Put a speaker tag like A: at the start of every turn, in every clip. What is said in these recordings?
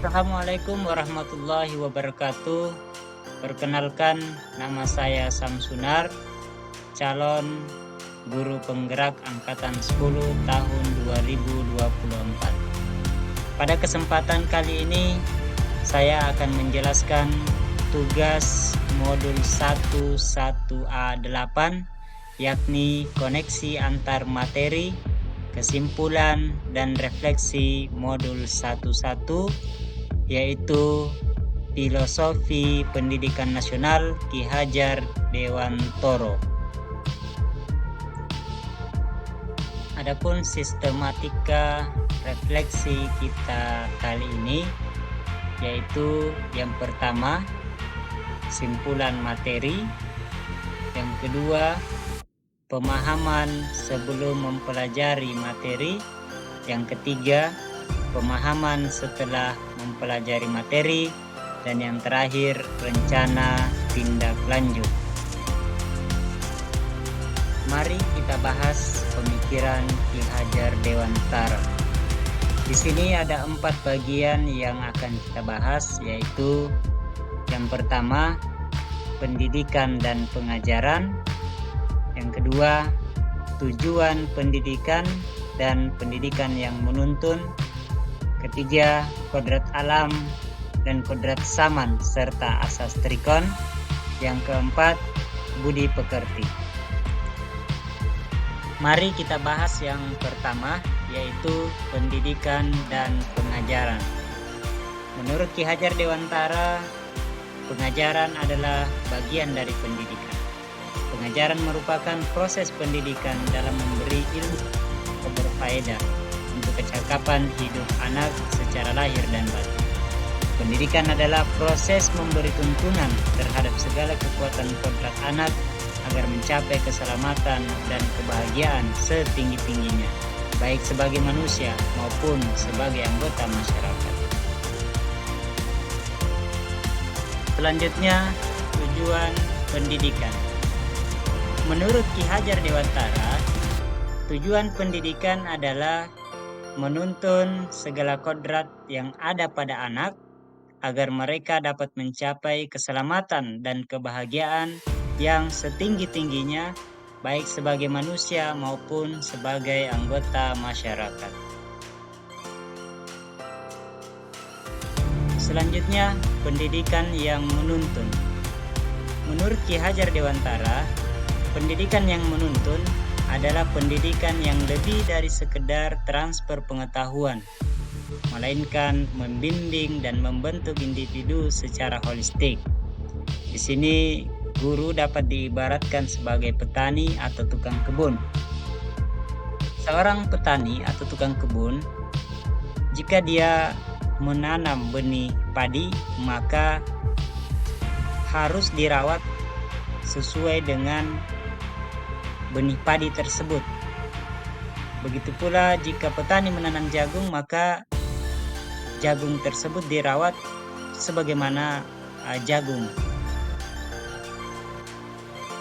A: Assalamualaikum warahmatullahi wabarakatuh. Perkenalkan, nama saya Samsunar, calon guru penggerak angkatan 10 tahun 2024. Pada kesempatan kali ini, saya akan menjelaskan tugas modul 11A8, yakni koneksi antar materi, kesimpulan dan refleksi modul 11, yaitu Filosofi Pendidikan Nasional Ki Hajar Dewantoro. Adapun sistematika refleksi kita kali ini, yaitu yang pertama simpulan materi, yang kedua pemahaman sebelum mempelajari materi, yang ketiga pemahaman setelah mempelajari materi, dan yang terakhir rencana tindak lanjut. Mari kita bahas pemikiran Ki Hajar Dewantara. Di sini ada 4 bagian yang akan kita bahas, yaitu yang pertama pendidikan dan pengajaran, yang kedua tujuan pendidikan dan pendidikan yang menuntun, ketiga kodrat alam dan kodrat saman serta asas trikon, yang keempat budi pekerti. Mari kita bahas yang pertama, yaitu pendidikan dan pengajaran. Menurut Ki Hajar Dewantara, pengajaran adalah bagian dari pendidikan. Pengajaran merupakan proses pendidikan dalam memberi ilmu yang berfaedah untuk kecakapan hidup anak secara lahir dan batin. Pendidikan adalah proses memberi tuntunan terhadap segala kekuatan kodrat anak agar mencapai keselamatan dan kebahagiaan setinggi-tingginya, baik sebagai manusia maupun sebagai anggota masyarakat. Selanjutnya, tujuan pendidikan. Menurut Ki Hajar Dewantara, tujuan pendidikan adalah menuntun segala kodrat yang ada pada anak agar mereka dapat mencapai keselamatan dan kebahagiaan yang setinggi-tingginya, baik sebagai manusia maupun sebagai anggota masyarakat. Selanjutnya, pendidikan yang menuntun. Menurut Ki Hajar Dewantara, pendidikan yang menuntun adalah pendidikan yang lebih dari sekedar transfer pengetahuan, melainkan membimbing dan membentuk individu secara holistik. Di sini guru dapat diibaratkan sebagai petani atau tukang kebun. Seorang petani atau tukang kebun, jika dia menanam benih padi, maka harus dirawat sesuai dengan benih padi tersebut. Begitu pula jika petani menanam jagung, maka jagung tersebut dirawat sebagaimana jagung.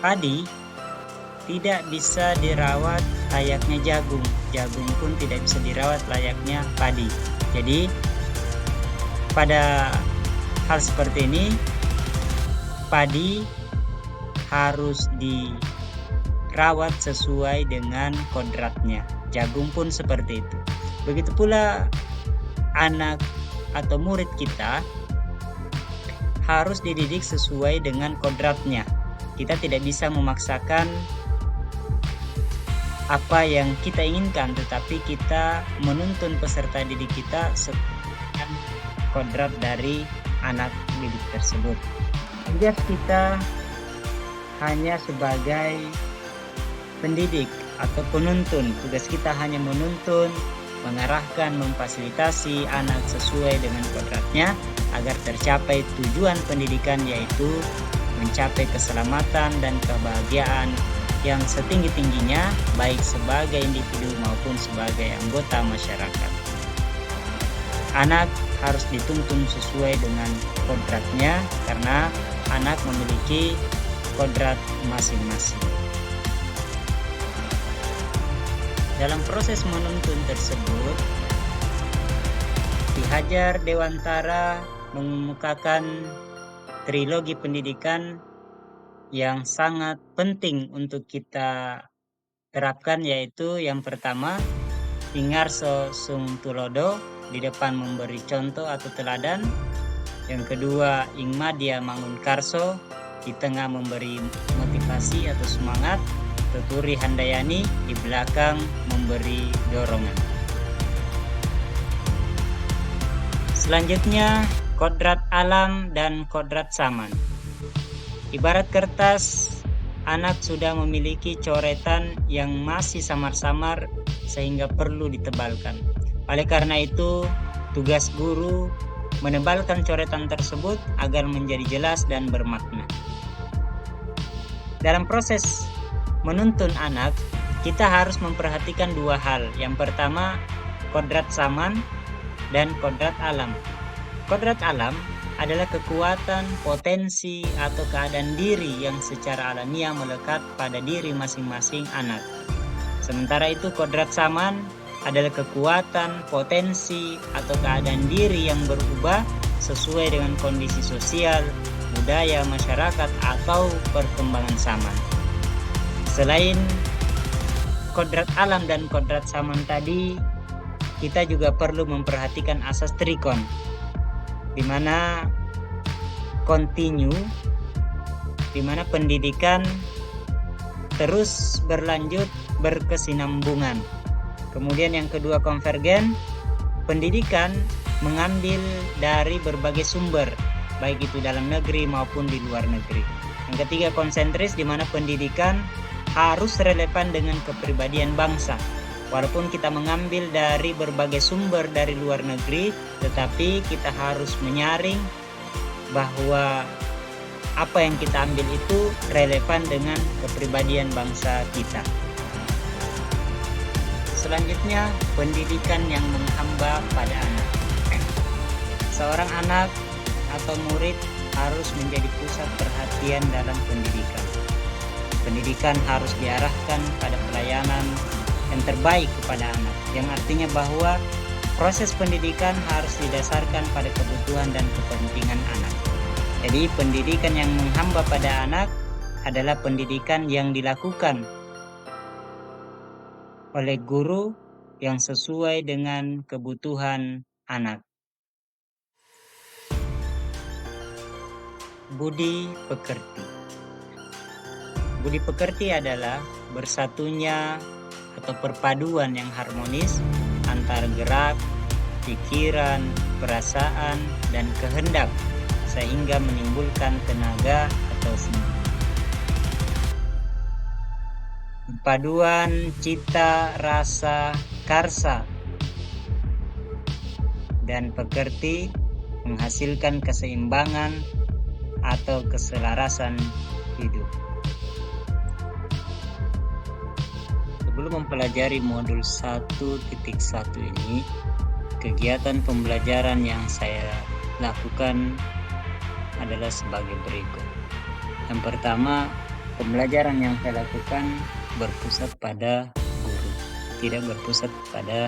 A: Padi tidak bisa dirawat layaknya jagung, jagung pun tidak bisa dirawat layaknya padi. Jadi pada hal seperti ini, padi harus dirawat sesuai dengan kodratnya. Jagung pun seperti itu. Begitu pula anak atau murid kita harus dididik sesuai dengan kodratnya. Kita tidak bisa memaksakan apa yang kita inginkan, tetapi kita menuntun peserta didik kita sesuai dengan kodrat dari anak didik tersebut. Tugas kita hanya sebagai pendidik atau penuntun. Tugas kita hanya menuntun, mengarahkan, memfasilitasi anak sesuai dengan kodratnya agar tercapai tujuan pendidikan, yaitu mencapai keselamatan dan kebahagiaan yang setinggi-tingginya, baik sebagai individu maupun sebagai anggota masyarakat. Anak harus dituntun sesuai dengan kodratnya karena anak memiliki kodrat masing-masing. Dalam proses menuntun tersebut, Ki Hajar Dewantara mengemukakan trilogi pendidikan yang sangat penting untuk kita terapkan, yaitu yang pertama, Ingarso Sung Tulodo, di depan memberi contoh atau teladan. Yang kedua, Ingmadia Mangunkarso, di tengah memberi motivasi atau semangat. Tuturi Handayani, di belakang memberi dorongan. Selanjutnya, kodrat alam dan kodrat zaman. Ibarat kertas, anak sudah memiliki coretan yang masih samar-samar sehingga perlu ditebalkan. Oleh karena itu, tugas guru menebalkan coretan tersebut agar menjadi jelas dan bermakna. Dalam proses menuntun anak, kita harus memperhatikan dua hal. Yang pertama, kodrat zaman dan kodrat alam. Kodrat alam adalah kekuatan, potensi, atau keadaan diri yang secara alamiah melekat pada diri masing-masing anak. Sementara itu kodrat zaman adalah kekuatan, potensi, atau keadaan diri yang berubah sesuai dengan kondisi sosial, budaya, masyarakat, atau perkembangan zaman. Selain kodrat alam dan kodrat zaman tadi, kita juga perlu memperhatikan asas trikon, di mana continue, di mana pendidikan terus berlanjut berkesinambungan. Kemudian yang kedua, konvergen, pendidikan mengambil dari berbagai sumber, baik itu dalam negeri maupun di luar negeri. Yang ketiga, konsentris, di mana pendidikan harus relevan dengan kepribadian bangsa. Walaupun kita mengambil dari berbagai sumber dari luar negeri, tetapi kita harus menyaring bahwa apa yang kita ambil itu relevan dengan kepribadian bangsa kita. Selanjutnya, pendidikan yang menghamba pada anak. Seorang anak atau murid harus menjadi pusat perhatian dalam pendidikan. Pendidikan harus diarahkan pada pelayanan yang terbaik kepada anak, yang artinya bahwa proses pendidikan harus didasarkan pada kebutuhan dan kepentingan anak. Jadi pendidikan yang menghamba pada anak adalah pendidikan yang dilakukan oleh guru yang sesuai dengan kebutuhan anak. Budi pekerti. Budi pekerti adalah bersatunya atau perpaduan yang harmonis antara gerak, pikiran, perasaan, dan kehendak sehingga menimbulkan tenaga atau semangat. Perpaduan cita, rasa, karsa, dan pekerti menghasilkan keseimbangan atau keselarasan hidup. Sebelum mempelajari modul 1.1 ini, kegiatan pembelajaran yang saya lakukan adalah sebagai berikut. Yang pertama, pembelajaran yang saya lakukan berpusat pada guru, tidak berpusat pada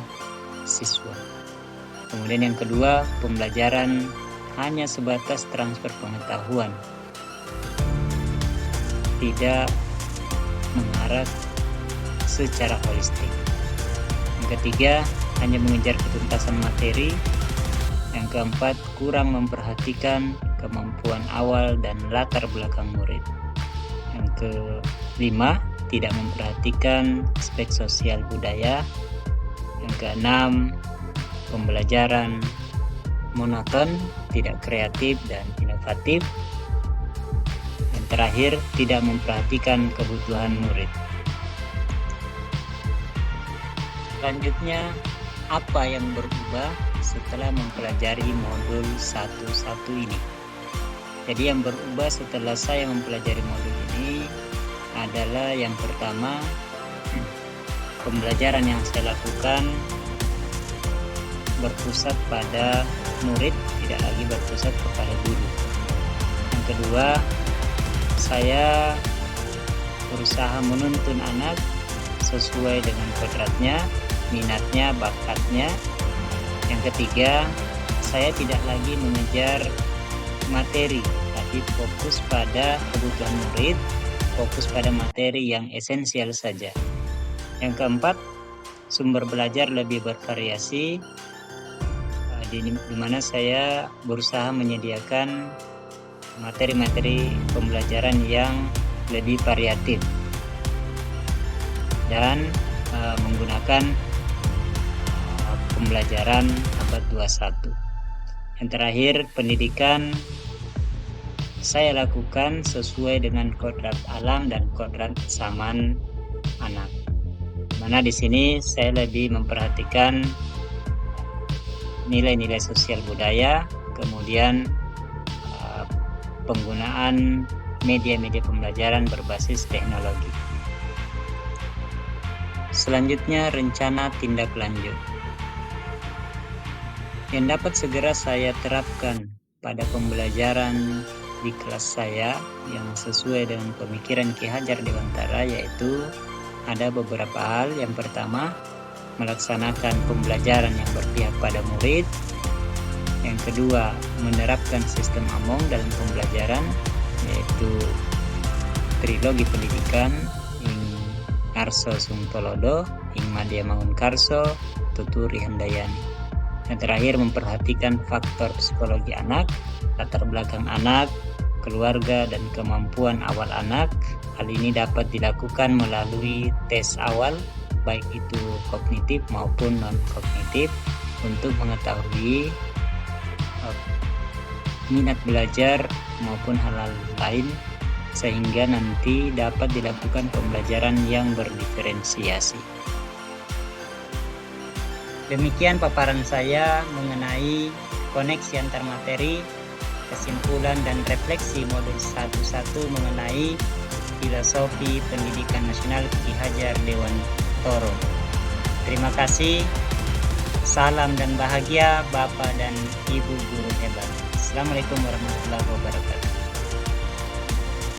A: siswa. Kemudian yang kedua, pembelajaran hanya sebatas transfer pengetahuan, tidak mengarah secara holistik. Yang ketiga, hanya mengejar ketuntasan materi. Yang keempat, kurang memperhatikan kemampuan awal dan latar belakang murid. Yang kelima, tidak memperhatikan aspek sosial budaya. Yang keenam, pembelajaran monoton, tidak kreatif dan inovatif. Yang terakhir, tidak memperhatikan kebutuhan murid. Selanjutnya, apa yang berubah setelah mempelajari modul 1.1 ini? Jadi yang berubah setelah saya mempelajari modul ini adalah yang pertama, pembelajaran yang saya lakukan berpusat pada murid, tidak lagi berpusat kepada guru. Yang kedua, saya berusaha menuntun anak sesuai dengan kodratnya, minatnya, bakatnya. Yang ketiga, saya tidak lagi mengejar materi, tapi fokus pada kebutuhan murid, fokus pada materi yang esensial saja. Yang keempat, sumber belajar lebih bervariasi, di mana saya berusaha menyediakan materi-materi pembelajaran yang lebih variatif dan menggunakan pembelajaran abad 21. Yang terakhir, pendidikan saya lakukan sesuai dengan kodrat alam dan kodrat zaman anak. Mana di sini saya lebih memperhatikan nilai-nilai sosial budaya, kemudian penggunaan media-media pembelajaran berbasis teknologi. Selanjutnya, rencana tindak lanjut yang dapat segera saya terapkan pada pembelajaran di kelas saya yang sesuai dengan pemikiran Ki Hajar Dewantara, yaitu ada beberapa hal. Yang pertama, melaksanakan pembelajaran yang berpihak pada murid. Yang kedua, menerapkan sistem Among dalam pembelajaran, yaitu trilogi pendidikan, ing Karso Sungtolodo, ing Madya Mangun Karso, Tuturi Handayani. Yang terakhir, memperhatikan faktor psikologi anak, latar belakang anak, keluarga, dan kemampuan awal anak. Hal ini dapat dilakukan melalui tes awal, baik itu kognitif maupun non-kognitif, untuk mengetahui minat belajar maupun hal-hal lain, sehingga nanti dapat dilakukan pembelajaran yang berdiferensiasi. Demikian paparan saya mengenai koneksi antar materi, kesimpulan dan refleksi modul 1.1 mengenai filosofi pendidikan nasional Ki Hajar Dewantara. Terima kasih. Salam dan bahagia Bapak dan Ibu guru hebat. Assalamualaikum warahmatullahi wabarakatuh.